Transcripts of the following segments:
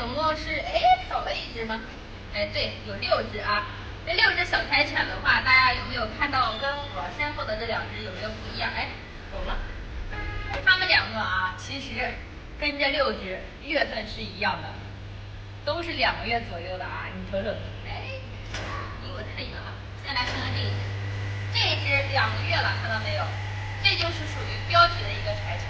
总共是少了一只吗？对，有6只啊。这6只小柴犬的话，大家有没有看到跟我身后的这2只有没有不一样？走了。它们2个啊，其实跟这6只月份是一样的，都是2个月左右的啊。你瞅瞅，离我太远了。先来看看这一只，这一只2个月了，看到没有？这就是属于标体的一个柴犬，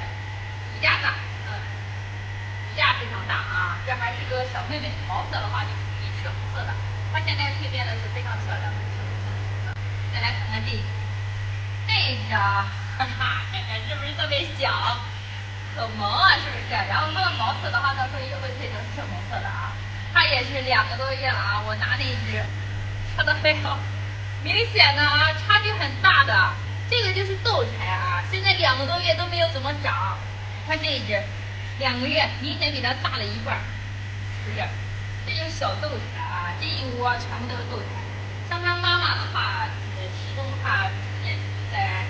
骨架大，骨架非常大啊。这还是个小妹妹，毛色的话就属于赤红色的，它现在蜕变的是非常漂亮的赤红色。再来看看这一只，这一只啊，哈哈，看看是不是特别小，可萌啊，是不是？然后它的毛色的话，到时候也会褪成赤红色的啊。它也是2个多月了啊，我拿那一只，看到没有？明显的啊，差距很大的。这个就是豆柴啊，现在2个多月都没有怎么长。看这一只，2个月，明显比它大了一半，是不是？这就是小豆柴啊，这一窝全部都是豆柴。像它妈妈的话，体重的话，也是在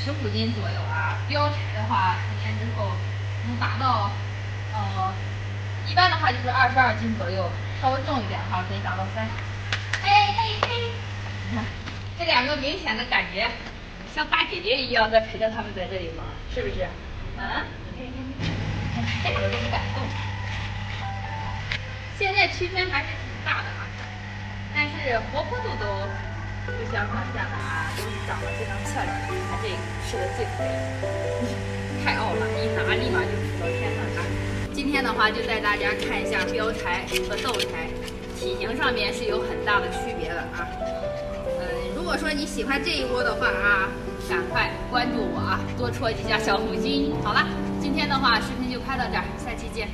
15斤左右啊。标柴的话，成年之后能达到，一般的话就是22斤左右，稍微重一点的话可以达到30。你看，这2个明显的感觉像大姐姐一样在陪着他们在这里玩，是不是？看我这么感动。现在区分还是挺大的啊，但是活泼度都不相上下的啊，都是长得非常漂亮的。看这个吃的最肥，太傲了，一拿立马就杵到天上去。今天的话就带大家看一下标柴和豆柴，体型上面是有很大的区别的啊。如果说你喜欢这一窝的话啊，赶快关注我啊，多戳几下小红心。好了，今天的话视频就拍到这儿，下期见。